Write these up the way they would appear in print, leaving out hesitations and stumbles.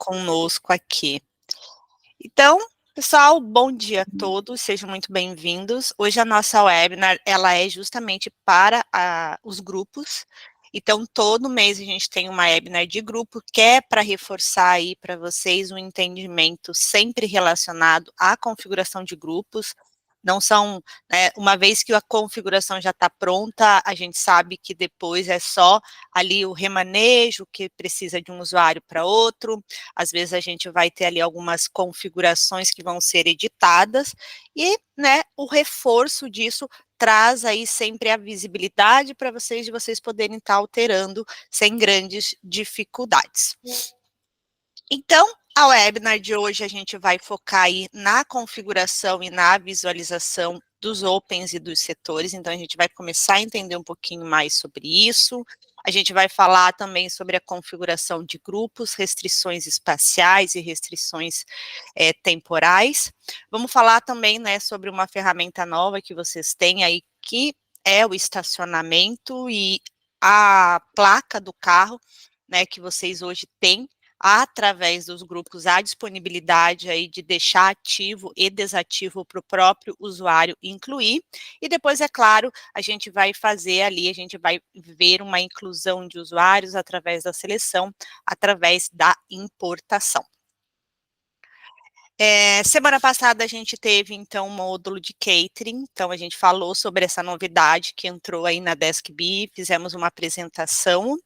conosco aqui. Então, pessoal, bom dia a todos, sejam muito bem-vindos. Hoje a nossa webinar, ela é justamente para os grupos. Então, todo mês a gente tem uma webinar de grupo, que é para reforçar aí para vocês um entendimento sempre relacionado à configuração de grupos. Não são, né, uma vez que a configuração já está pronta, a gente sabe que depois é só ali o remanejo, que precisa de um usuário para outro. Às vezes a gente vai ter ali algumas configurações que vão ser editadas, e, né, o reforço disso traz aí sempre a visibilidade para vocês, de vocês poderem estar alterando sem grandes dificuldades. Então, a webinar de hoje a gente vai focar aí na configuração e na visualização dos opens e dos setores, então a gente vai começar a entender um pouquinho mais sobre isso. A gente vai falar também sobre a configuração de grupos, restrições espaciais e restrições temporais. Vamos falar também, né, sobre uma ferramenta nova que vocês têm aí, que é o estacionamento e a placa do carro, né, que vocês hoje têm, através dos grupos, a disponibilidade aí de deixar ativo e desativo para o próprio usuário incluir, e depois, é claro, a gente vai fazer ali, a gente vai ver uma inclusão de usuários através da seleção, através da importação. Semana passada a gente teve, então, um módulo de catering, então a gente falou sobre essa novidade que entrou aí na DeskBee, fizemos uma apresentação.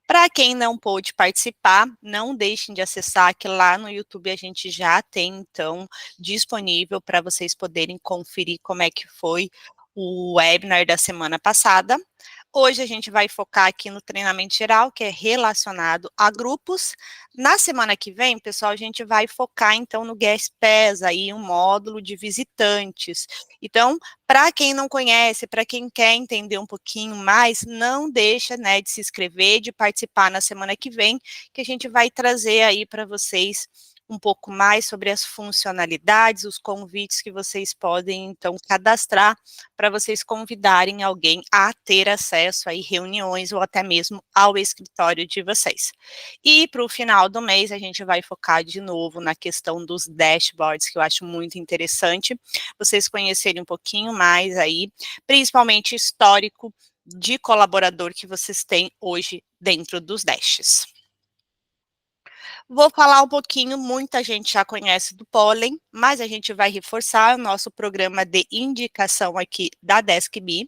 Para quem não pôde participar, não deixem de acessar, que lá no YouTube a gente já tem, então, disponível para vocês poderem conferir como é que foi o webinar da semana passada. Hoje a gente vai focar aqui no treinamento geral, que é relacionado a grupos. Na semana que vem, pessoal, a gente vai focar, então, no Guest Pass, aí um módulo de visitantes. Então, para quem não conhece, para quem quer entender um pouquinho mais, não deixa, né, de se inscrever, de participar na semana que vem, que a gente vai trazer aí para vocês um pouco mais sobre as funcionalidades, os convites que vocês podem, então, cadastrar para vocês convidarem alguém a ter acesso a reuniões ou até mesmo ao escritório de vocês. E para o final do mês, a gente vai focar de novo na questão dos dashboards, que eu acho muito interessante, vocês conhecerem um pouquinho mais aí, principalmente histórico de colaborador que vocês têm hoje dentro dos dashes. Vou falar um pouquinho, muita gente já conhece do Pollen, mas a gente vai reforçar o nosso programa de indicação aqui da DeskBee.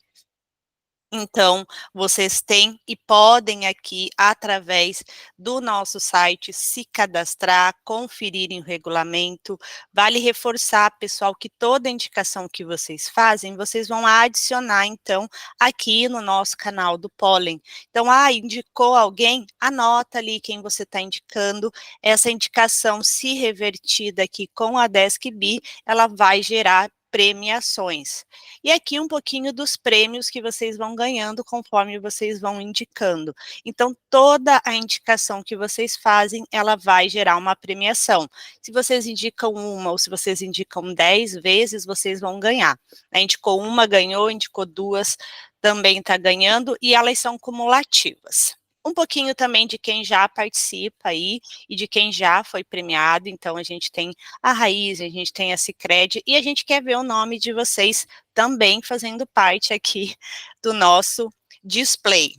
Então, vocês têm e podem aqui, através do nosso site, se cadastrar, conferirem o regulamento. Vale reforçar, pessoal, que toda indicação que vocês fazem, vocês vão adicionar, então, aqui no nosso canal do Pollen. Então, indicou alguém? Anota ali quem você está indicando. Essa indicação, se revertida aqui com a DeskBee, ela vai gerar premiações. E aqui um pouquinho dos prêmios que vocês vão ganhando conforme vocês vão indicando. Então, toda a indicação que vocês fazem, ela vai gerar uma premiação. Se vocês indicam uma ou se vocês indicam 10 vezes, vocês vão ganhar. Indicou uma, ganhou, indicou duas, também está ganhando, e elas são cumulativas. Um pouquinho também de quem já participa aí e de quem já foi premiado. Então, a gente tem a Raiz, a gente tem a Sicredi, e a gente quer ver o nome de vocês também fazendo parte aqui do nosso display.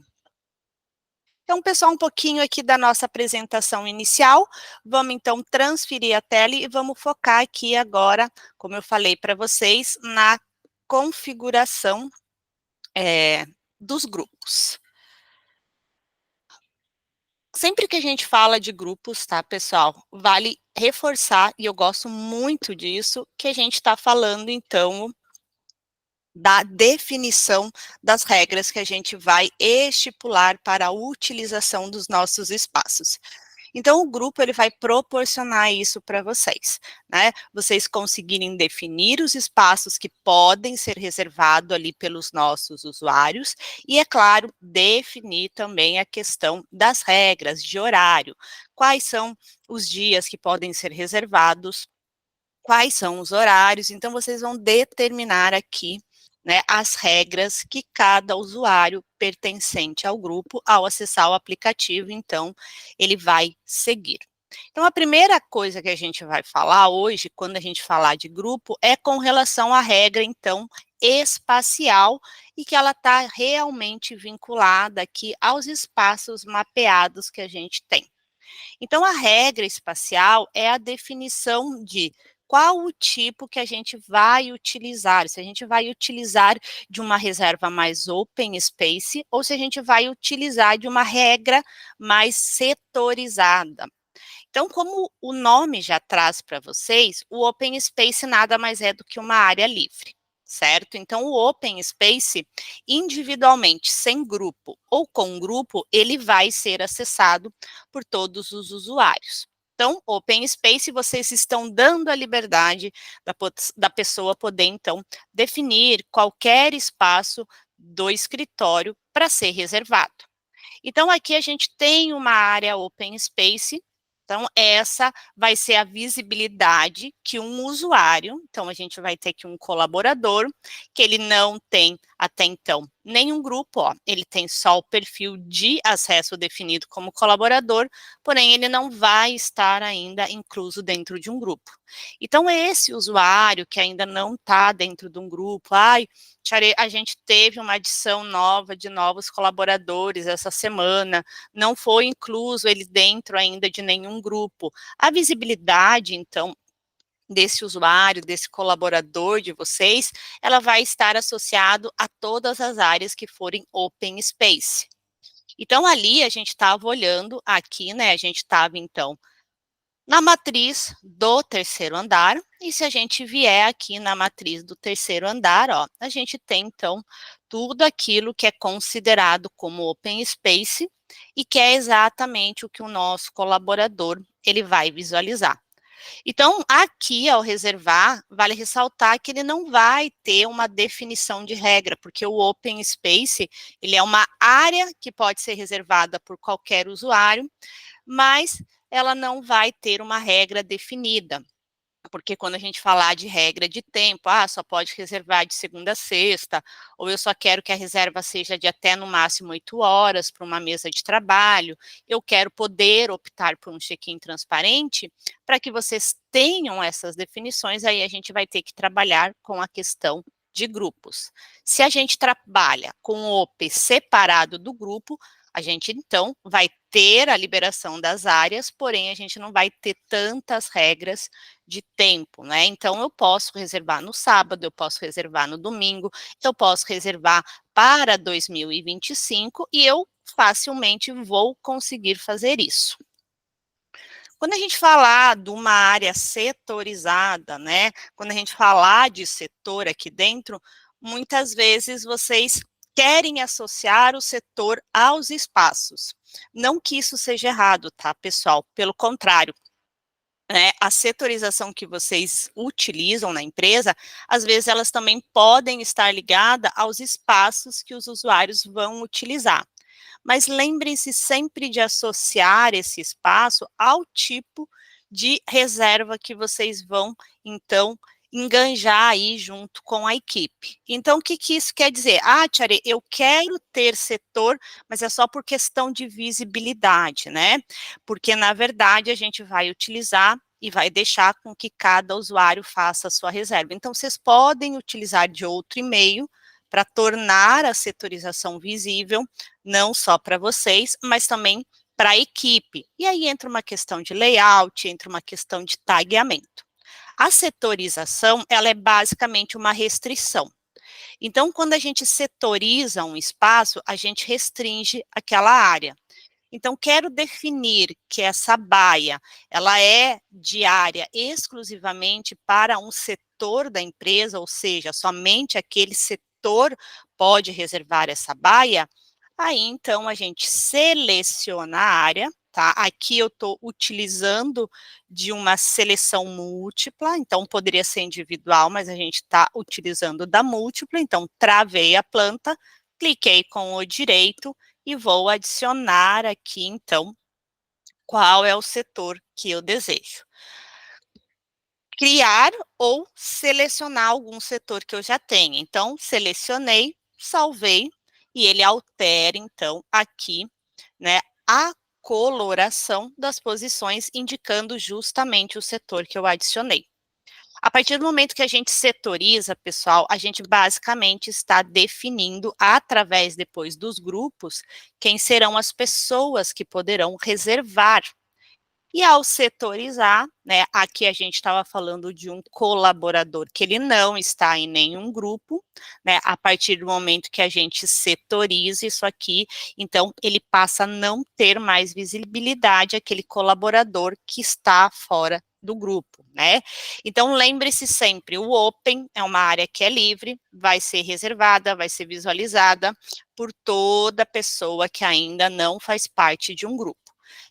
Então, pessoal, um pouquinho aqui da nossa apresentação inicial. Vamos, então, transferir a tela e vamos focar aqui agora, como eu falei para vocês, na configuração dos grupos. Sempre que a gente fala de grupos, tá, pessoal, vale reforçar, e eu gosto muito disso, que a gente está falando, então, da definição das regras que a gente vai estipular para a utilização dos nossos espaços. Então, o grupo, ele vai proporcionar isso para vocês, né? Vocês conseguirem definir os espaços que podem ser reservados ali pelos nossos usuários e, é claro, definir também a questão das regras de horário. Quais são os dias que podem ser reservados, quais são os horários. Então, vocês vão determinar aqui, né, as regras que cada usuário pertencente ao grupo, ao acessar o aplicativo, então, ele vai seguir. Então, a primeira coisa que a gente vai falar hoje, quando a gente falar de grupo, é com relação à regra, então, espacial, e que ela está realmente vinculada aqui aos espaços mapeados que a gente tem. Então, a regra espacial é a definição de qual o tipo que a gente vai utilizar, se a gente vai utilizar de uma reserva mais open space ou se a gente vai utilizar de uma regra mais setorizada. Então, como o nome já traz para vocês, o Open Space nada mais é do que uma área livre, certo? Então, o Open Space, individualmente, sem grupo ou com grupo, ele vai ser acessado por todos os usuários. Então, Open Space, vocês estão dando a liberdade da pessoa poder, então, definir qualquer espaço do escritório para ser reservado. Então, aqui a gente tem uma área Open Space. Então, essa vai ser a visibilidade que um usuário, então a gente vai ter aqui um colaborador, que ele não tem até então nenhum grupo, ó, ele tem só o perfil de acesso definido como colaborador, porém ele não vai estar ainda incluso dentro de um grupo. Então, esse usuário que ainda não está dentro de um grupo, a gente teve uma adição nova de novos colaboradores essa semana, não foi incluso ele dentro ainda de nenhum grupo. A visibilidade, então, desse usuário, desse colaborador de vocês, ela vai estar associado a todas as áreas que forem open space. Então, ali a gente estava olhando aqui, né, a gente estava, então, na matriz do terceiro andar, e se a gente vier aqui na matriz do terceiro andar, ó, a gente tem, então, tudo aquilo que é considerado como open space e que é exatamente o que o nosso colaborador, ele vai visualizar. Então, aqui, ao reservar, vale ressaltar que ele não vai ter uma definição de regra, porque o open space, ele é uma área que pode ser reservada por qualquer usuário, mas ela não vai ter uma regra definida, porque quando a gente falar de regra de tempo, só pode reservar de segunda a sexta, ou eu só quero que a reserva seja de até no máximo 8 horas para uma mesa de trabalho, eu quero poder optar por um check-in transparente, para que vocês tenham essas definições, aí a gente vai ter que trabalhar com a questão de grupos. Se a gente trabalha com o OP separado do grupo, a gente, então, vai ter a liberação das áreas, porém, a gente não vai ter tantas regras de tempo, né? Então, eu posso reservar no sábado, eu posso reservar no domingo, eu posso reservar para 2025 e eu facilmente vou conseguir fazer isso. Quando a gente falar de uma área setorizada, né? Quando a gente falar de setor aqui dentro, muitas vezes vocês querem associar o setor aos espaços. Não que isso seja errado, tá, pessoal? Pelo contrário, né, a setorização que vocês utilizam na empresa, às vezes elas também podem estar ligadas aos espaços que os usuários vão utilizar. Mas lembrem-se sempre de associar esse espaço ao tipo de reserva que vocês vão, então, enganjar aí junto com a equipe. Então, o que que isso quer dizer? Tiare, eu quero ter setor, mas é só por questão de visibilidade, né? Porque, na verdade, a gente vai utilizar e vai deixar com que cada usuário faça a sua reserva. Então, vocês podem utilizar de outro e-mail para tornar a setorização visível, não só para vocês, mas também para a equipe. E aí entra uma questão de layout, entra uma questão de tagueamento. A setorização, ela é basicamente uma restrição. Então, quando a gente setoriza um espaço, a gente restringe aquela área. Então, quero definir que essa baia, ela é diária exclusivamente para um setor da empresa, ou seja, somente aquele setor pode reservar essa baia, aí, então, a gente seleciona a área, tá? Aqui eu estou utilizando de uma seleção múltipla, então poderia ser individual, mas a gente está utilizando da múltipla, então travei a planta, cliquei com o direito e vou adicionar aqui, então, qual é o setor que eu desejo. Criar ou selecionar algum setor que eu já tenha. Então, selecionei, salvei, e ele altera, então, aqui, né, a coloração das posições, indicando justamente o setor que eu adicionei. A partir do momento que a gente setoriza, pessoal, a gente basicamente está definindo, através depois dos grupos, quem serão as pessoas que poderão reservar. E ao setorizar, né, aqui a gente estava falando de um colaborador que ele não está em nenhum grupo, né, a partir do momento que a gente setoriza isso aqui, então ele passa a não ter mais visibilidade aquele colaborador que está fora do grupo, né? Então lembre-se sempre, o Open é uma área que é livre, vai ser reservada, vai ser visualizada por toda pessoa que ainda não faz parte de um grupo.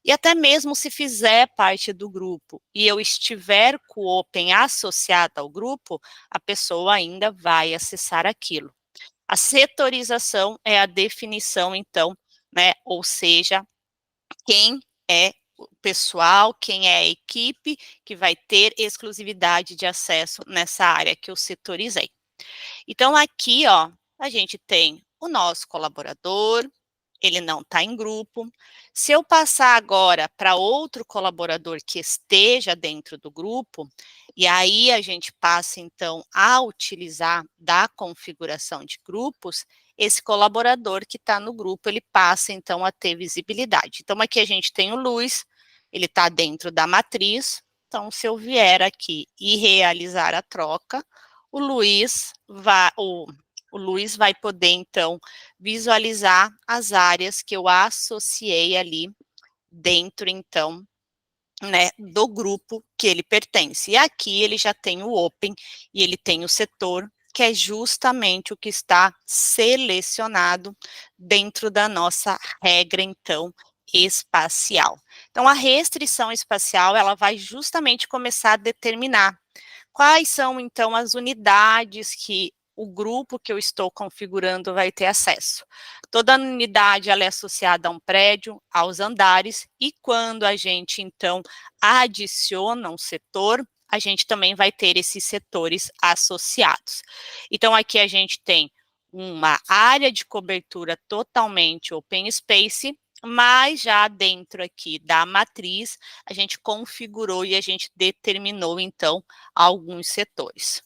E até mesmo se fizer parte do grupo e eu estiver com o Open associado ao grupo, a pessoa ainda vai acessar aquilo. A setorização é a definição, então, né, ou seja, quem é o pessoal, quem é a equipe que vai ter exclusividade de acesso nessa área que eu setorizei. Então, aqui, ó, a gente tem o nosso colaborador, ele não está em grupo. Se eu passar agora para outro colaborador que esteja dentro do grupo, e aí a gente passa, então, a utilizar da configuração de grupos, esse colaborador que está no grupo, ele passa, então, a ter visibilidade. Então, aqui a gente tem o Luiz, ele está dentro da matriz, então, se eu vier aqui e realizar a troca, o Luiz vai poder, então, visualizar as áreas que eu associei ali dentro, então, né, do grupo que ele pertence. E aqui ele já tem o Open e ele tem o setor, que é justamente o que está selecionado dentro da nossa regra, então, espacial. Então, a restrição espacial, ela vai justamente começar a determinar quais são, então, as unidades que o grupo que eu estou configurando vai ter acesso. Toda unidade ela é associada a um prédio, aos andares, e quando a gente, então, adiciona um setor, a gente também vai ter esses setores associados. Então, aqui a gente tem uma área de cobertura totalmente open space, mas já dentro aqui da matriz, a gente configurou e a gente determinou, então, alguns setores.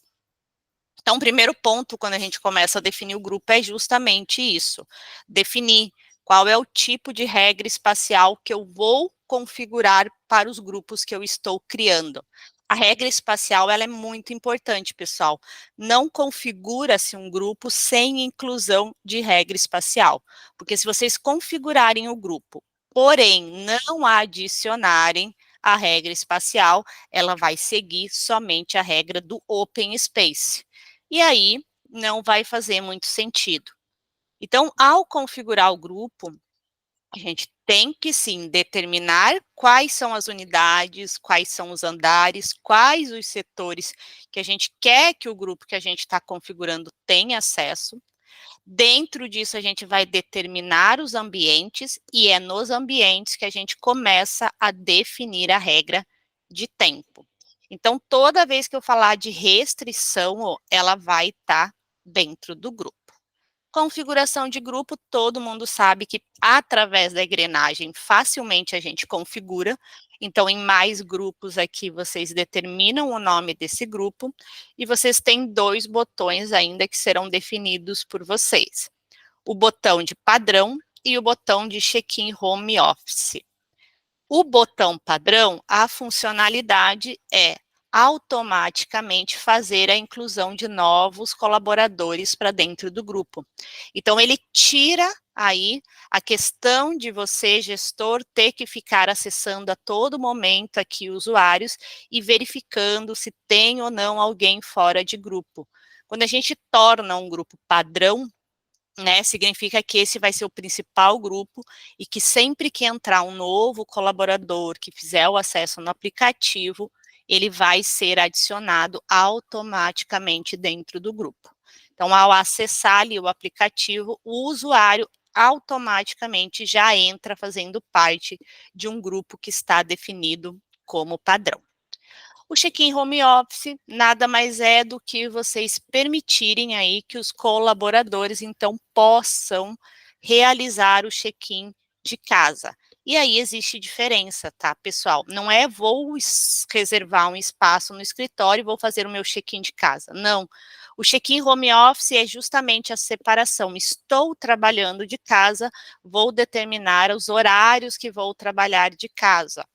Então, o primeiro ponto, quando a gente começa a definir o grupo, é justamente isso, definir qual é o tipo de regra espacial que eu vou configurar para os grupos que eu estou criando. A regra espacial, ela é muito importante, pessoal. Não configura-se um grupo sem inclusão de regra espacial, porque se vocês configurarem o grupo, porém não adicionarem a regra espacial, ela vai seguir somente a regra do open space. E aí não vai fazer muito sentido. Então, ao configurar o grupo, a gente tem que sim determinar quais são as unidades, quais são os andares, quais os setores que a gente quer que o grupo que a gente está configurando tenha acesso. Dentro disso, a gente vai determinar os ambientes, e é nos ambientes que a gente começa a definir a regra de tempo. Então, toda vez que eu falar de restrição, ela vai estar dentro do grupo. Configuração de grupo, todo mundo sabe que através da engrenagem facilmente a gente configura. Então, em mais grupos aqui, vocês determinam o nome desse grupo e vocês têm dois botões ainda que serão definidos por vocês. O botão de padrão e o botão de check-in home office. O botão padrão, a funcionalidade é automaticamente fazer a inclusão de novos colaboradores para dentro do grupo. Então, ele tira aí a questão de você, gestor, ter que ficar acessando a todo momento aqui usuários e verificando se tem ou não alguém fora de grupo. Quando a gente torna um grupo padrão, né, significa que esse vai ser o principal grupo e que sempre que entrar um novo colaborador que fizer o acesso no aplicativo, ele vai ser adicionado automaticamente dentro do grupo. Então, ao acessar ali o aplicativo, o usuário automaticamente já entra fazendo parte de um grupo que está definido como padrão. O check-in home office nada mais é do que vocês permitirem aí que os colaboradores, então, possam realizar o check-in de casa. E aí existe diferença, tá, pessoal? Não é vou reservar um espaço no escritório e vou fazer o meu check-in de casa. Não. O check-in home office é justamente a separação. Estou trabalhando de casa, vou determinar os horários que vou trabalhar de casa.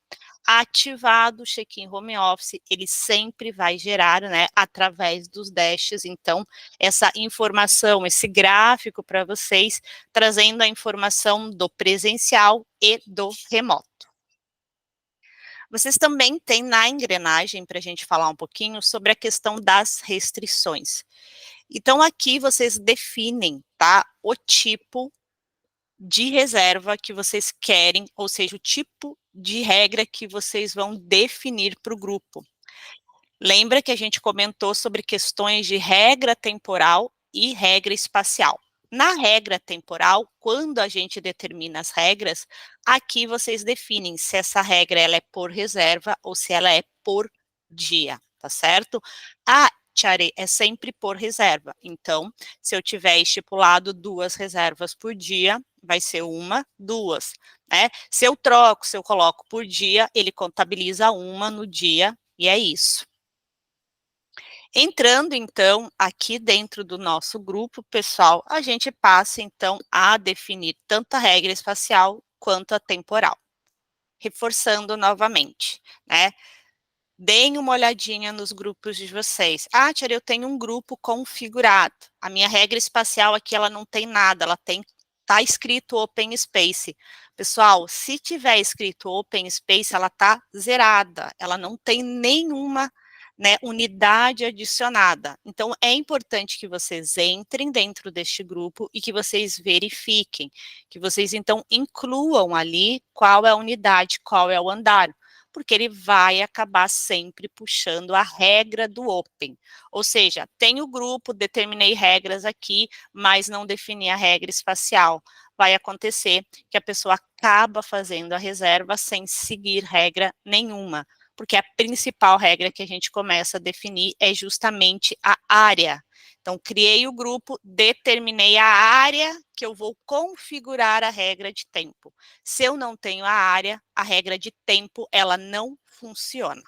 Ativado o check-in home office, ele sempre vai gerar, né, através dos dashes, então, essa informação, esse gráfico para vocês, trazendo a informação do presencial e do remoto. Vocês também têm na engrenagem, para a gente falar um pouquinho, sobre a questão das restrições. Então, aqui vocês definem, tá, o tipo de reserva que vocês querem, ou seja, o tipo de regra que vocês vão definir para o grupo. Lembra que a gente comentou sobre questões de regra temporal e regra espacial. Na regra temporal, quando a gente determina as regras, aqui vocês definem se essa regra ela é por reserva ou se ela é por dia, tá certo? A Tchare é sempre por reserva. Então, se eu tiver estipulado 2 reservas por dia, vai ser 1, 2, né? Se eu troco, se eu coloco por dia, ele contabiliza 1 no dia e é isso. Entrando, então, aqui dentro do nosso grupo, pessoal, a gente passa, então, a definir tanto a regra espacial quanto a temporal. Reforçando novamente, né? Deem uma olhadinha nos grupos de vocês. Ah, Tia, eu tenho um grupo configurado. A minha regra espacial aqui, ela não tem nada, ela tem, tá escrito Open Space. Pessoal, se tiver escrito Open Space, ela tá zerada, ela não tem nenhuma, né, unidade adicionada. Então, é importante que vocês entrem dentro deste grupo e que vocês verifiquem, que vocês, então, incluam ali qual é a unidade, qual é o andar, porque ele vai acabar sempre puxando a regra do Open. Ou seja, tem o grupo, determinei regras aqui, mas não defini a regra espacial. Vai acontecer que a pessoa acaba fazendo a reserva sem seguir regra nenhuma, porque a principal regra que a gente começa a definir é justamente a área. Então, criei o grupo, determinei a área que eu vou configurar a regra de tempo. Se eu não tenho a área, a regra de tempo, ela não funciona.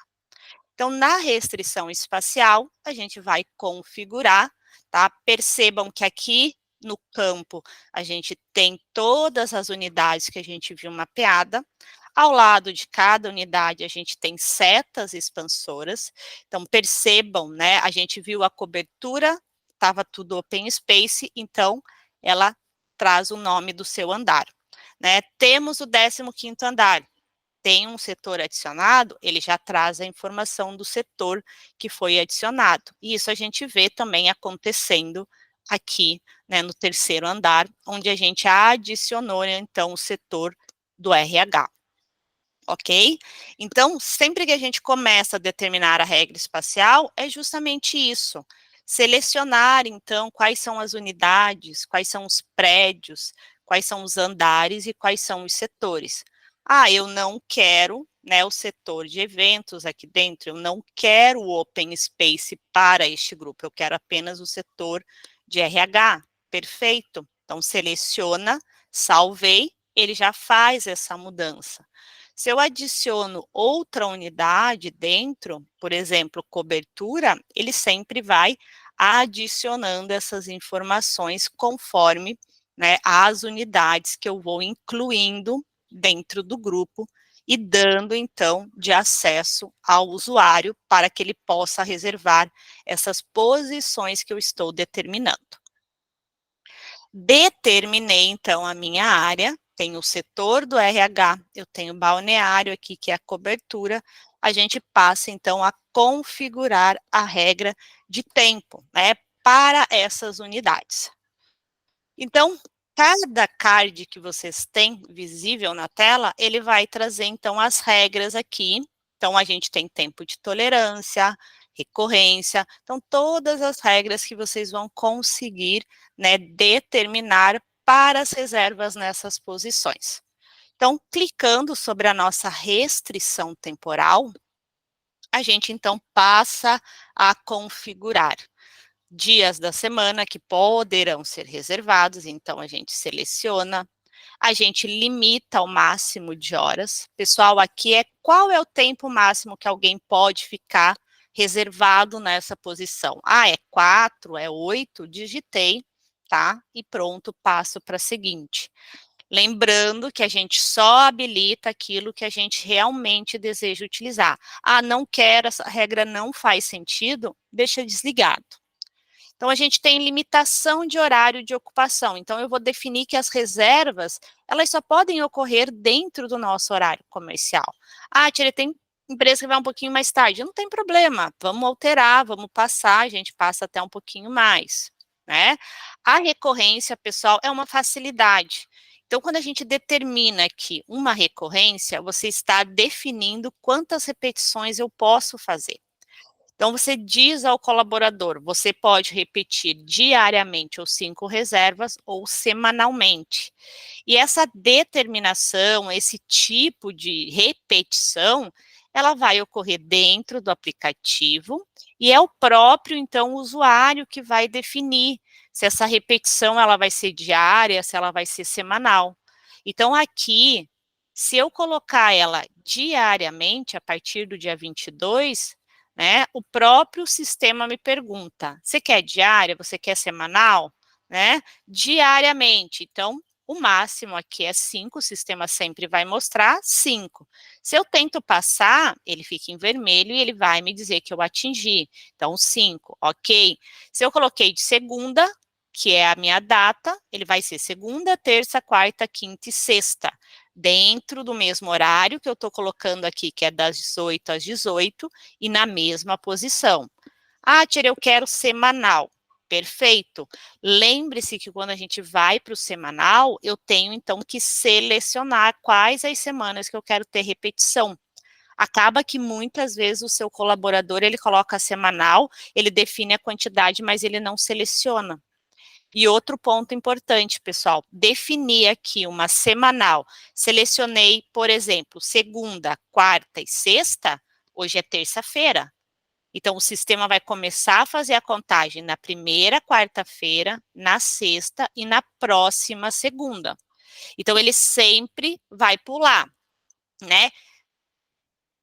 Então, na restrição espacial, a gente vai configurar, tá? Percebam que aqui no campo, a gente tem todas as unidades que a gente viu mapeada. Ao lado de cada unidade, a gente tem setas expansoras. Então, percebam, né? A gente viu a cobertura, estava tudo open space, então ela traz o nome do seu andar, né? Temos o 15º andar. Tem um setor adicionado, ele já traz a informação do setor que foi adicionado. E isso a gente vê também acontecendo aqui, né, no 3º andar, onde a gente adicionou, então, o setor do RH. Ok? Então, sempre que a gente começa a determinar a regra espacial, é justamente isso. Selecionar, então, quais são as unidades, quais são os prédios, quais são os andares e quais são os setores. Ah, eu não quero, né, o setor de eventos aqui dentro, eu não quero o open space para este grupo, eu quero apenas o setor de RH. Perfeito. Então, seleciona, salvei, ele já faz essa mudança. Se eu adiciono outra unidade dentro, por exemplo, cobertura, ele sempre vai adicionando essas informações conforme, né, as unidades que eu vou incluindo dentro do grupo e dando, então, de acesso ao usuário para que ele possa reservar essas posições que eu estou determinando. Determinei, então, a minha área, tenho o setor do RH, eu tenho o balneário aqui, que é a cobertura, a gente passa, então, a configurar a regra de tempo, né, para essas unidades. Então, cada card que vocês têm visível na tela, ele vai trazer, então, as regras aqui. Então, a gente tem tempo de tolerância, recorrência, então, todas as regras que vocês vão conseguir, né, determinar para as reservas nessas posições. Então, clicando sobre a nossa restrição temporal, a gente, então, passa a configurar dias da semana que poderão ser reservados, então a gente seleciona, A gente limita ao máximo de horas. Pessoal, aqui é qual é o tempo máximo que alguém pode ficar reservado nessa posição. Ah, é 4, é 8, digitei, tá? E pronto, passo para a seguinte. Lembrando que a gente só habilita aquilo que a gente realmente deseja utilizar. Ah, não quero, essa regra não faz sentido, deixa desligado. Então, a gente tem limitação de horário de ocupação. Então, eu vou definir que as reservas, elas só podem ocorrer dentro do nosso horário comercial. Ah, Tia, tem empresa que vai um pouquinho mais tarde. Não tem problema, vamos alterar, vamos passar, a gente passa até um pouquinho mais, né? A recorrência, pessoal, é uma facilidade. Então, quando a gente determina aqui uma recorrência, você está definindo quantas repetições eu posso fazer. Então, você diz ao colaborador, você pode repetir diariamente ou 5 reservas ou semanalmente. E essa determinação, esse tipo de repetição, ela vai ocorrer dentro do aplicativo e é o próprio, então, usuário que vai definir se essa repetição ela vai ser diária, se ela vai ser semanal. Então, aqui, se eu colocar ela diariamente, a partir do dia 22, né, o próprio sistema me pergunta, você quer diária, você quer semanal? Né? Diariamente, então, o máximo aqui é 5, o sistema sempre vai mostrar 5. Se eu tento passar, ele fica em vermelho e ele vai me dizer que eu atingi. Então, 5, ok. Se eu coloquei de segunda, que é a minha data, ele vai ser segunda, terça, quarta, quinta e sexta, dentro do mesmo horário que eu estou colocando aqui, que é das 18 às 18, e na mesma posição. Ah, Tia, eu quero semanal. Perfeito. Lembre-se que quando a gente vai para o semanal, eu tenho então que selecionar quais as semanas que eu quero ter repetição. Acaba que muitas vezes o seu colaborador, ele coloca semanal, ele define a quantidade, mas ele não seleciona. E outro ponto importante, pessoal, definir aqui uma semanal. Selecionei, por exemplo, segunda, quarta e sexta, hoje é terça-feira. Então, o sistema vai começar a fazer a contagem na primeira quarta-feira, na sexta e na próxima segunda. Então, ele sempre vai pular, né?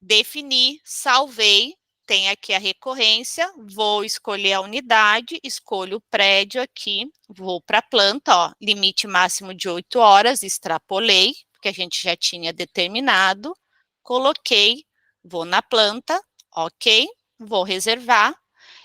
Definir, salvei, tem aqui a recorrência, vou escolher a unidade, escolho o prédio aqui, vou para a planta, ó, limite máximo de 8 horas, extrapolei, porque a gente já tinha determinado, coloquei, vou na planta, ok, vou reservar,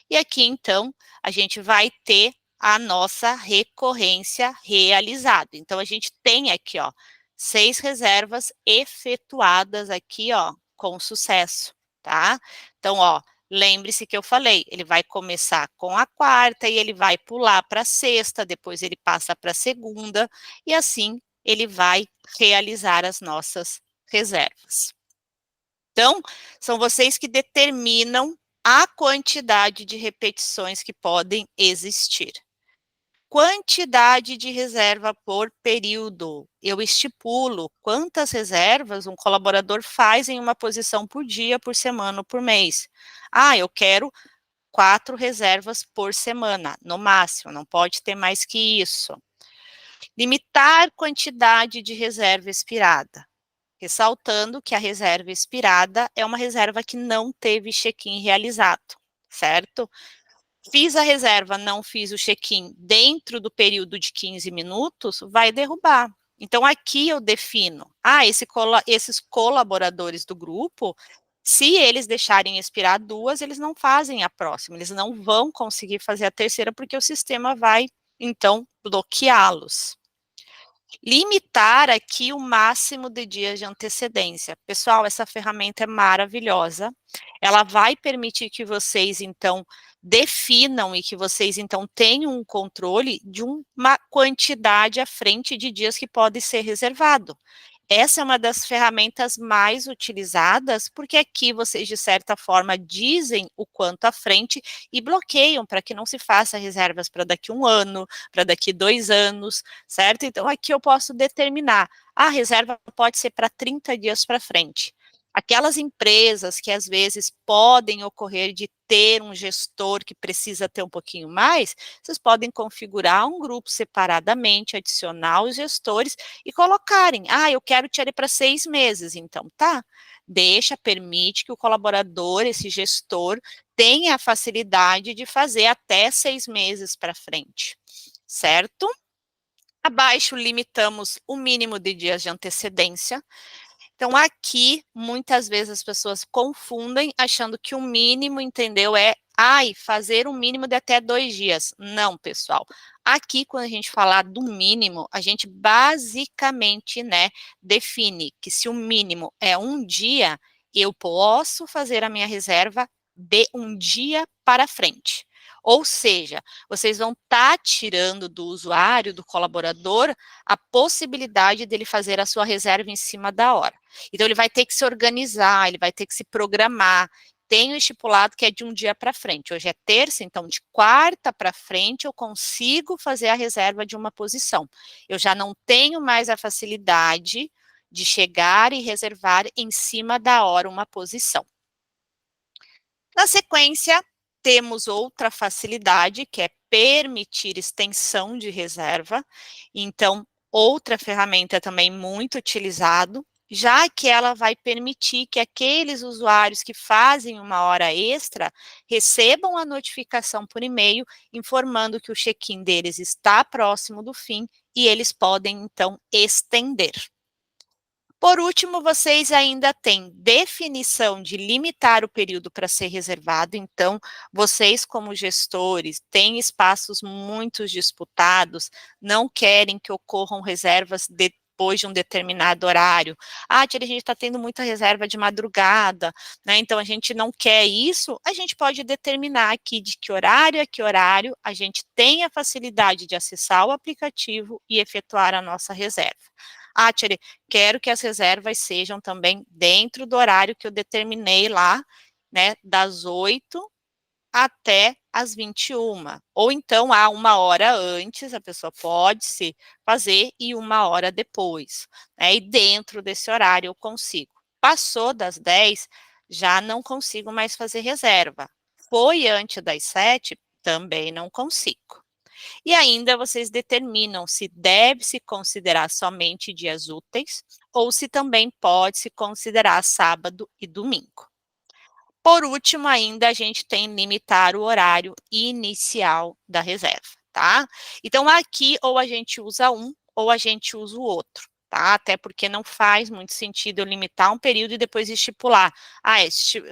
e aqui então a gente vai ter a nossa recorrência realizada. Então a gente tem aqui, ó, 6 reservas efetuadas aqui, ó, com sucesso, tá? Então, ó, lembre-se que eu falei, ele vai começar com a quarta e ele vai pular para a sexta, depois ele passa para a segunda, e assim ele vai realizar as nossas reservas. Então, são vocês que determinam a quantidade de repetições que podem existir. Quantidade de reserva por período. Eu estipulo quantas reservas um colaborador faz em uma posição por dia, por semana ou por mês. Ah, eu quero 4 reservas por semana, no máximo, não pode ter mais que isso. Limitar quantidade de reserva expirada. Ressaltando que a reserva expirada é uma reserva que não teve check-in realizado, certo? Fiz a reserva, não fiz o check-in dentro do período de 15 minutos, vai derrubar. Então, aqui eu defino, esses colaboradores do grupo, se eles deixarem expirar 2, eles não fazem a próxima, eles não vão conseguir fazer a terceira, porque o sistema vai, então, bloqueá-los. Limitar aqui o máximo de dias de antecedência. Pessoal, essa ferramenta é maravilhosa. Ela vai permitir que vocês, então, definam e que vocês, então, tenham um controle de uma quantidade à frente de dias que pode ser reservado. Essa é uma das ferramentas mais utilizadas, porque aqui vocês, de certa forma, dizem o quanto à frente e bloqueiam para que não se faça reservas para daqui 1 ano, para daqui 2 anos, certo? Então, aqui eu posso determinar, a reserva pode ser para 30 dias para frente. Aquelas empresas que às vezes podem ocorrer de ter um gestor que precisa ter um pouquinho mais, vocês podem configurar um grupo separadamente, adicionar os gestores e colocarem, eu quero tirar ele para 6 meses, então tá, deixa, permite que o colaborador, esse gestor, tenha a facilidade de fazer até 6 meses para frente, certo? Abaixo limitamos o mínimo de dias de antecedência. Então, aqui, muitas vezes as pessoas confundem, achando que o mínimo, entendeu, fazer um mínimo de até 2 dias. Não, pessoal. Aqui, quando a gente falar do mínimo, a gente basicamente, né, define que se o mínimo é 1 dia, eu posso fazer a minha reserva de 1 dia para frente. Ou seja, vocês vão estar tirando do usuário, do colaborador, a possibilidade dele fazer a sua reserva em cima da hora. Então, ele vai ter que se organizar, ele vai ter que se programar. Tenho estipulado que é de 1 dia para frente. Hoje é terça, então de quarta para frente eu consigo fazer a reserva de uma posição. Eu já não tenho mais a facilidade de chegar e reservar em cima da hora uma posição. Na sequência, temos outra facilidade, que é permitir extensão de reserva. Então, outra ferramenta também muito utilizado, já que ela vai permitir que aqueles usuários que fazem uma hora extra recebam a notificação por e-mail informando que o check-in deles está próximo do fim e eles podem então estender. Por último, vocês ainda têm definição de limitar o período para ser reservado, então, vocês como gestores têm espaços muito disputados, não querem que ocorram reservas depois de um determinado horário. Tia, a gente está tendo muita reserva de madrugada, né, então a gente não quer isso, a gente pode determinar aqui de que horário a que horário a gente tem a facilidade de acessar o aplicativo e efetuar a nossa reserva. Tia, quero que as reservas sejam também dentro do horário que eu determinei lá, né, das 8 até as 21. Ou então, 1 hora antes, a pessoa pode se fazer e 1 hora depois. Né, e dentro desse horário eu consigo. Passou das 10, já não consigo mais fazer reserva. Foi antes das 7, também não consigo. E ainda vocês determinam se deve se considerar somente dias úteis ou se também pode se considerar sábado e domingo. Por último, ainda a gente tem limitar o horário inicial da reserva, tá? Então, aqui ou a gente usa um ou a gente usa o outro, tá? Até porque não faz muito sentido eu limitar um período e depois estipular.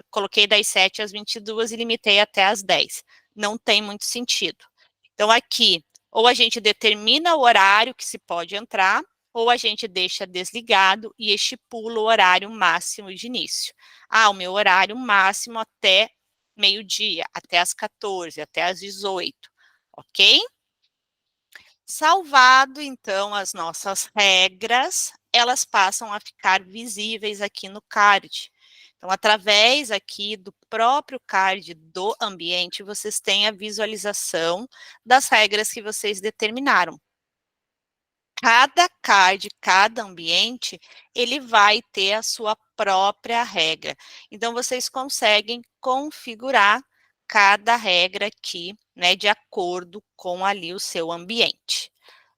Coloquei das 7 às 22 e limitei até às 10. Não tem muito sentido. Então, aqui, ou a gente determina o horário que se pode entrar, ou a gente deixa desligado e estipula o horário máximo de início. O meu horário máximo até meio-dia, até às 14, até às 18, ok? Salvado, então, as nossas regras, elas passam a ficar visíveis aqui no card. Então, através aqui do próprio card do ambiente, vocês têm a visualização das regras que vocês determinaram. Cada card, cada ambiente, ele vai ter a sua própria regra. Então, vocês conseguem configurar cada regra aqui, né, de acordo com ali o seu ambiente.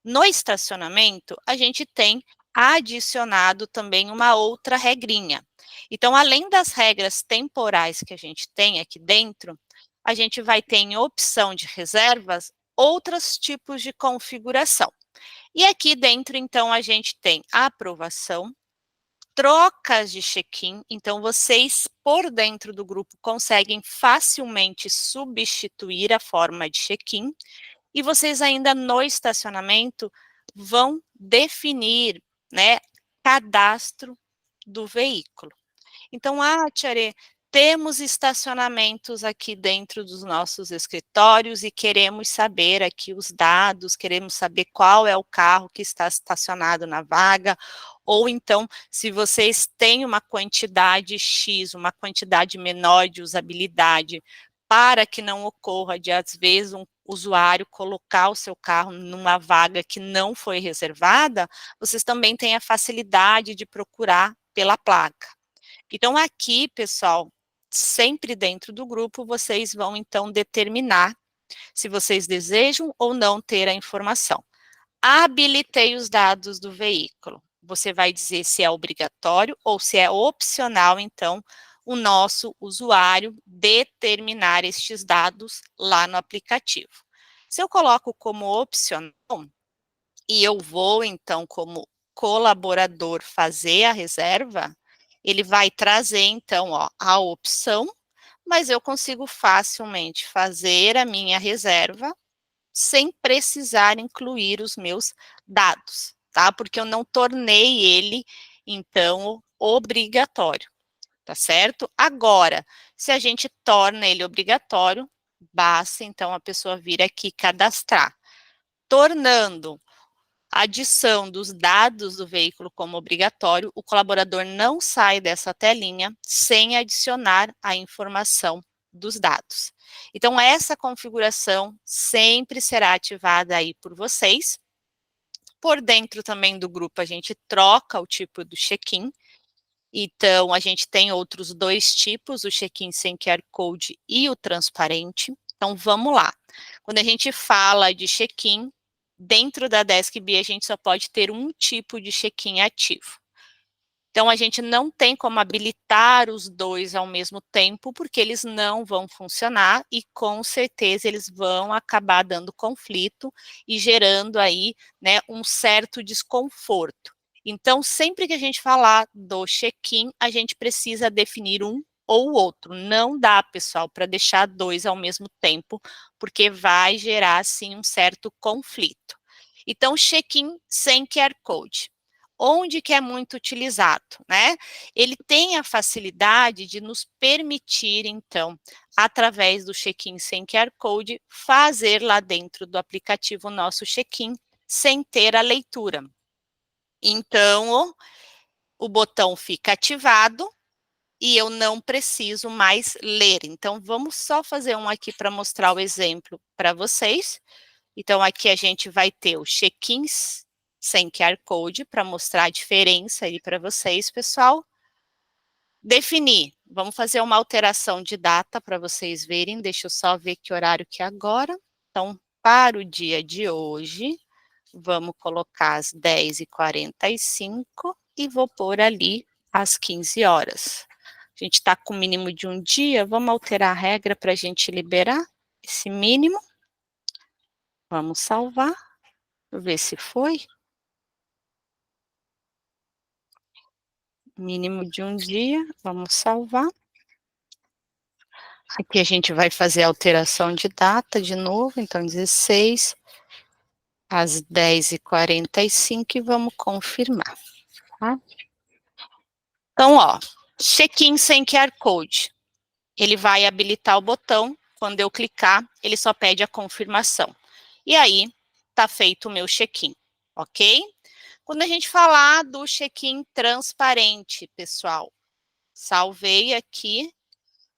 No estacionamento, a gente tem adicionado também uma outra regrinha. Então, além das regras temporais que a gente tem aqui dentro, a gente vai ter em opção de reservas outros tipos de configuração. E aqui dentro, então, a gente tem a aprovação, trocas de check-in, então vocês, por dentro do grupo, conseguem facilmente substituir a forma de check-in, e vocês ainda no estacionamento vão definir, né, cadastro do veículo. Então, Tchare, temos estacionamentos aqui dentro dos nossos escritórios e queremos saber aqui os dados, queremos saber qual é o carro que está estacionado na vaga, ou então, se vocês têm uma quantidade X, uma quantidade menor de usabilidade, para que não ocorra de, às vezes, um usuário colocar o seu carro numa vaga que não foi reservada, vocês também têm a facilidade de procurar pela placa. Então, aqui, pessoal, sempre dentro do grupo, vocês vão, então, determinar se vocês desejam ou não ter a informação. Habilitei os dados do veículo. Você vai dizer se é obrigatório ou se é opcional, então, o nosso usuário determinar estes dados lá no aplicativo. Se eu coloco como opcional, e eu vou, então, como colaborador, fazer a reserva, ele vai trazer, então, ó, a opção, mas eu consigo facilmente fazer a minha reserva sem precisar incluir os meus dados, tá? Porque eu não tornei ele, então, obrigatório, tá certo? Agora, se a gente torna ele obrigatório, basta, então, a pessoa vir aqui cadastrar. Tornando a adição dos dados do veículo como obrigatório, o colaborador não sai dessa telinha sem adicionar a informação dos dados. Então, essa configuração sempre será ativada aí por vocês. Por dentro também do grupo, a gente troca o tipo do check-in. Então, a gente tem outros dois tipos, o check-in sem QR Code e o transparente. Então, vamos lá. Quando a gente fala de check-in, dentro da DeskB, a gente só pode ter um tipo de check-in ativo. Então, a gente não tem como habilitar os dois ao mesmo tempo, porque eles não vão funcionar e, com certeza, eles vão acabar dando conflito e gerando aí, né, um certo desconforto. Então, sempre que a gente falar do check-in, a gente precisa definir um ou outro. Não dá, pessoal, para deixar dois ao mesmo tempo, porque vai gerar, sim, um certo conflito. Então, check-in sem QR Code. Onde que é muito utilizado, né? Ele tem a facilidade de nos permitir, então, através do check-in sem QR Code, fazer lá dentro do aplicativo o nosso check-in sem ter a leitura. Então, o botão fica ativado e eu não preciso mais ler. Então, vamos só fazer um aqui para mostrar o exemplo para vocês. Então, aqui a gente vai ter o check-ins sem QR Code, para mostrar a diferença aí para vocês, pessoal. Definir. Vamos fazer uma alteração de data para vocês verem. Deixa eu só ver que horário que é agora. Então, para o dia de hoje, vamos colocar às 10h45 e vou pôr ali às 15 horas. A gente está com o mínimo de um dia, vamos alterar a regra para a gente liberar esse mínimo. Vamos salvar, ver se foi. Mínimo de um dia, vamos salvar. Aqui a gente vai fazer a alteração de data de novo, então 16 às 10h45 e vamos confirmar, tá? Então, ó, check-in sem QR Code. Ele vai habilitar o botão, quando eu clicar, ele só pede a confirmação. E aí, tá feito o meu check-in, ok? Quando a gente falar do check-in transparente, pessoal, salvei aqui,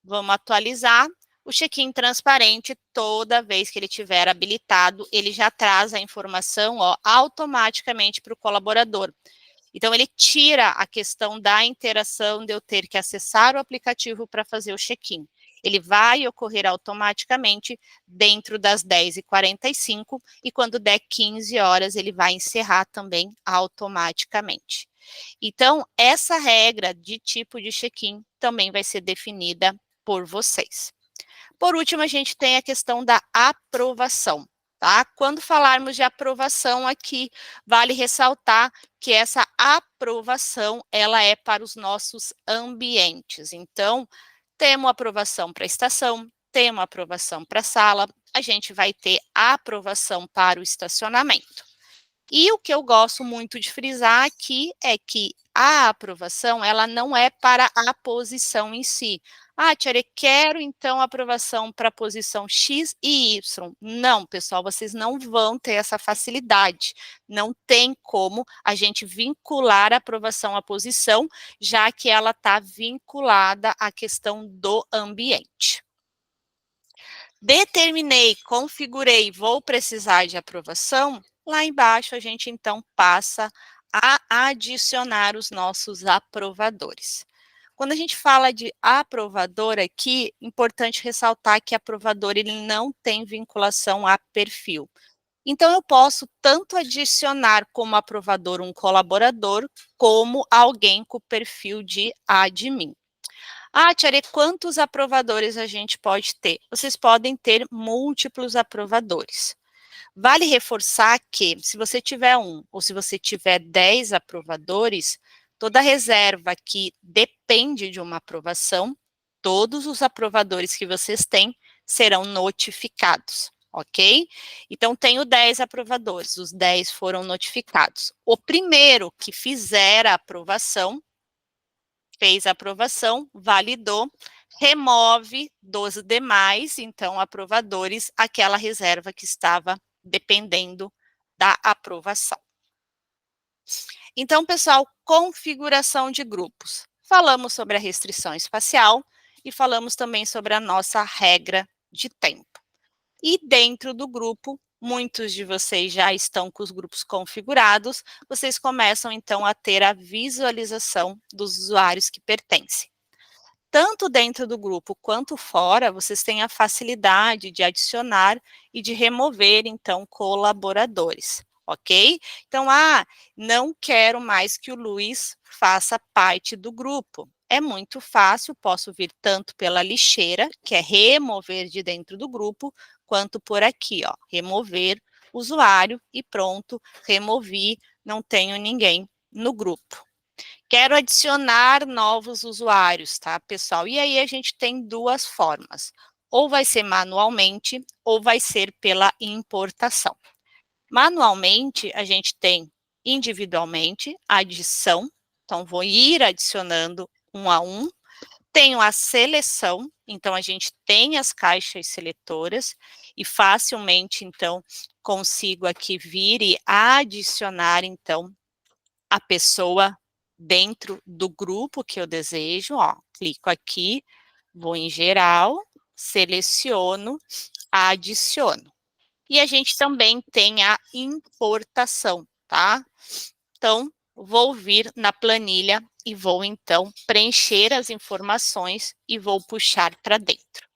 vamos atualizar. O check-in transparente, toda vez que ele tiver habilitado, ele já traz a informação, ó, automaticamente para o colaborador. Então, ele tira a questão da interação de eu ter que acessar o aplicativo para fazer o check-in. Ele vai ocorrer automaticamente dentro das 10h45 e quando der 15 horas, ele vai encerrar também automaticamente. Então, essa regra de tipo de check-in também vai ser definida por vocês. Por último, a gente tem a questão da aprovação, tá? Quando falarmos de aprovação aqui, vale ressaltar que essa aprovação, ela é para os nossos ambientes. Então, temos aprovação para a estação, temos aprovação para a sala, a gente vai ter a aprovação para o estacionamento. E o que eu gosto muito de frisar aqui é que a aprovação, ela não é para a posição em si. Ah, Tia, quero então aprovação para a posição X e Y. Não, pessoal, vocês não vão ter essa facilidade. Não tem como a gente vincular a aprovação à posição, já que ela está vinculada à questão do ambiente. Determinei, configurei, vou precisar de aprovação. Lá embaixo, a gente, então, passa a adicionar os nossos aprovadores. Quando a gente fala de aprovador aqui, importante ressaltar que aprovador ele não tem vinculação a perfil. Então, eu posso tanto adicionar como aprovador um colaborador, como alguém com o perfil de admin. Ah, Tiare, quantos aprovadores a gente pode ter? Vocês podem ter múltiplos aprovadores. Vale reforçar que, se você tiver um ou se você tiver 10 aprovadores, toda reserva que depende de uma aprovação, todos os aprovadores que vocês têm serão notificados, ok? Então, tenho 10 aprovadores, os 10 foram notificados. O primeiro que fizer a aprovação, fez a aprovação, validou, remove dos demais, então, aprovadores, aquela reserva que estava dependendo da aprovação. Então, pessoal, configuração de grupos. Falamos sobre a restrição espacial e falamos também sobre a nossa regra de tempo. E dentro do grupo, muitos de vocês já estão com os grupos configurados, vocês começam então a ter a visualização dos usuários que pertencem. Tanto dentro do grupo quanto fora, vocês têm a facilidade de adicionar e de remover, então, colaboradores, ok? Então, não quero mais que o Luiz faça parte do grupo. É muito fácil, posso vir tanto pela lixeira, que é remover de dentro do grupo, quanto por aqui, ó, remover usuário e pronto, removi, não tenho ninguém no grupo. Quero adicionar novos usuários, tá, pessoal? E aí a gente tem duas formas. Ou vai ser manualmente, ou vai ser pela importação. Manualmente, a gente tem individualmente adição. Então, vou ir adicionando um a um. Tenho a seleção, então a gente tem as caixas seletoras e facilmente, então, consigo aqui vir e adicionar, então, a pessoa dentro do grupo que eu desejo, ó, clico aqui, vou em geral, seleciono, adiciono. E a gente também tem a importação, tá? Então, vou vir na planilha e vou, então, preencher as informações e vou puxar para dentro.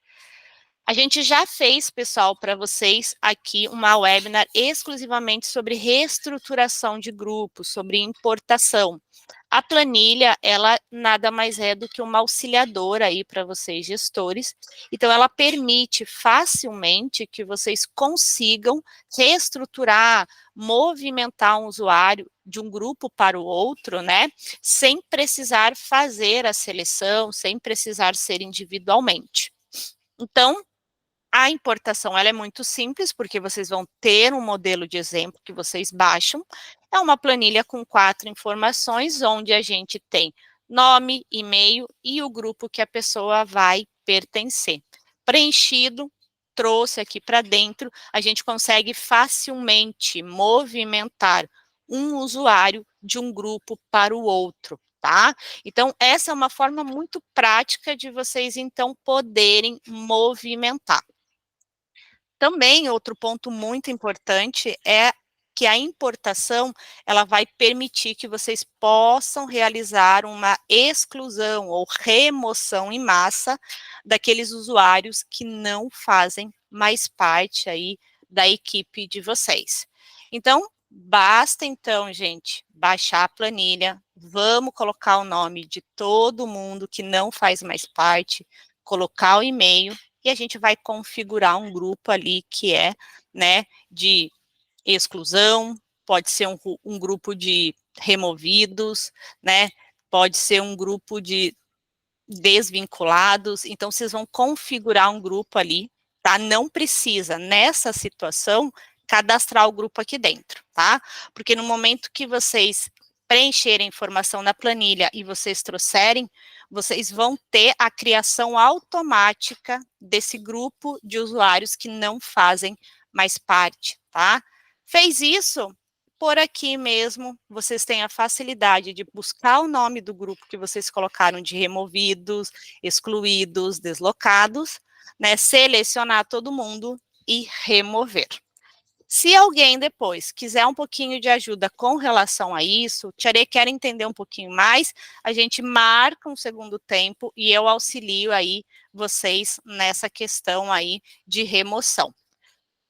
A gente já fez, pessoal, para vocês aqui uma webinar exclusivamente sobre reestruturação de grupos, sobre importação. A planilha, ela nada mais é do que uma auxiliadora aí para vocês, gestores. Então, ela permite facilmente que vocês consigam reestruturar, movimentar um usuário de um grupo para o outro, né? Sem precisar fazer a seleção, sem precisar ser individualmente. Então, a importação ela é muito simples, porque vocês vão ter um modelo de exemplo que vocês baixam. É uma planilha com 4 informações, onde a gente tem nome, e-mail e o grupo que a pessoa vai pertencer. Preenchido, trouxe aqui para dentro, a gente consegue facilmente movimentar um usuário de um grupo para o outro, tá? Então, essa é uma forma muito prática de vocês, então, poderem movimentar. Também, outro ponto muito importante é que a importação, ela vai permitir que vocês possam realizar uma exclusão ou remoção em massa daqueles usuários que não fazem mais parte aí da equipe de vocês. Então, basta então, gente, baixar a planilha, vamos colocar o nome de todo mundo que não faz mais parte, colocar o e-mail, e a gente vai configurar um grupo ali que é, né, de exclusão, pode ser um grupo de removidos, né, pode ser um grupo de desvinculados, então vocês vão configurar um grupo ali, tá? Não precisa, nessa situação, cadastrar o grupo aqui dentro, tá? Porque no momento que vocês preencherem informação na planilha e vocês trouxerem, vocês vão ter a criação automática desse grupo de usuários que não fazem mais parte, tá? Fez isso, por aqui mesmo, vocês têm a facilidade de buscar o nome do grupo que vocês colocaram de removidos, excluídos, deslocados, né? Selecionar todo mundo e remover. Se alguém depois quiser um pouquinho de ajuda com relação a isso, Tiare quer entender um pouquinho mais, a gente marca um segundo tempo e eu auxilio aí vocês nessa questão aí de remoção.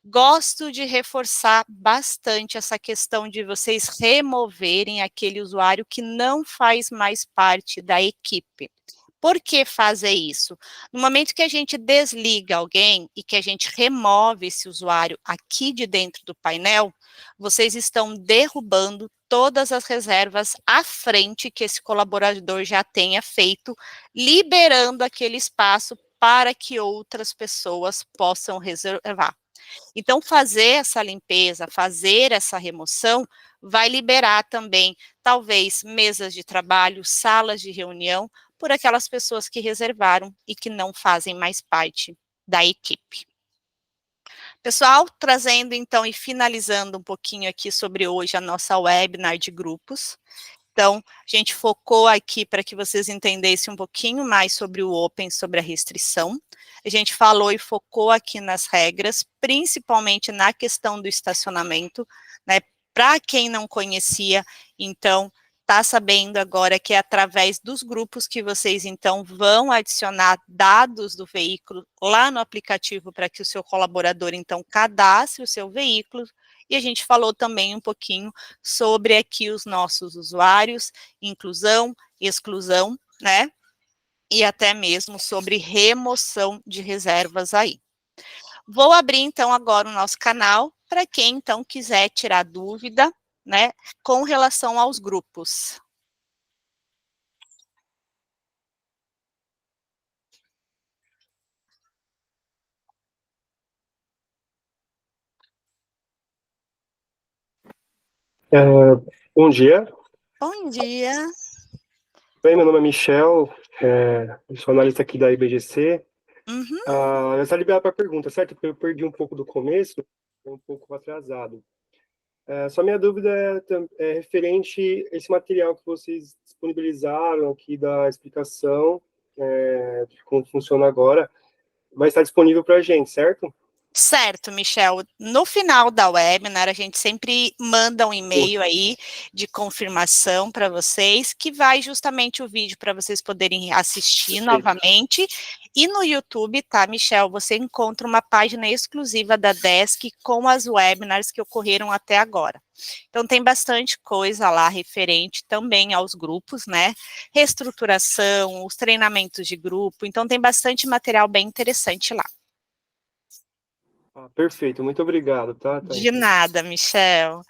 Gosto de reforçar bastante essa questão de vocês removerem aquele usuário que não faz mais parte da equipe. Por que fazer isso? No momento que a gente desliga alguém e que a gente remove esse usuário aqui de dentro do painel, vocês estão derrubando todas as reservas à frente que esse colaborador já tenha feito, liberando aquele espaço para que outras pessoas possam reservar. Então, fazer essa limpeza, fazer essa remoção, vai liberar também, talvez, mesas de trabalho, salas de reunião, por aquelas pessoas que reservaram e que não fazem mais parte da equipe. Pessoal, trazendo então e finalizando um pouquinho aqui sobre hoje a nossa webinar de grupos. Então, a gente focou aqui para que vocês entendessem um pouquinho mais sobre o Open, sobre a restrição. A gente falou e focou aqui nas regras, principalmente na questão do estacionamento, né? Para quem não conhecia, então, está sabendo agora que é através dos grupos que vocês, então, vão adicionar dados do veículo lá no aplicativo para que o seu colaborador, então, cadastre o seu veículo. E a gente falou também um pouquinho sobre aqui os nossos usuários, inclusão, exclusão, né? E até mesmo sobre remoção de reservas aí. Vou abrir, então, agora o nosso canal para quem, então, quiser tirar dúvida, né, com relação aos grupos. Bom dia. Bom dia. Bem, meu nome é Michel, eu sou analista aqui da IBGC. Uhum. Eu estou liberado para pergunta, certo? Porque eu perdi um pouco do começo, um pouco atrasado. Só minha dúvida é referente a esse material que vocês disponibilizaram aqui da explicação, de como funciona agora, vai estar disponível para a gente, certo? Certo, Michel. No final da webinar, a gente sempre manda um Sim, e-mail aí de confirmação para vocês, que vai justamente o vídeo para vocês poderem assistir perfeito. novamente. E no YouTube, tá, Michel? Você encontra uma página exclusiva da Desk com as webinars que ocorreram até agora. Então, tem bastante coisa lá referente também aos grupos, né? Reestruturação, os treinamentos de grupo. Então, tem bastante material bem interessante lá. Perfeito, muito obrigado, tá, De Thaisa? nada, Michel.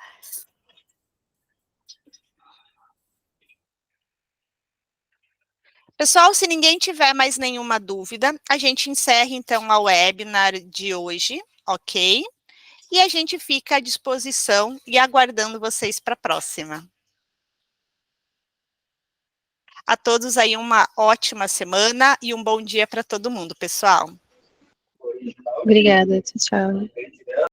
Pessoal, se ninguém tiver mais nenhuma dúvida, a gente encerra então a webinar de hoje, ok? E a gente fica à disposição e aguardando vocês para a próxima. A todos aí uma ótima semana e um bom dia para todo mundo, pessoal. Obrigada, tchau, tchau.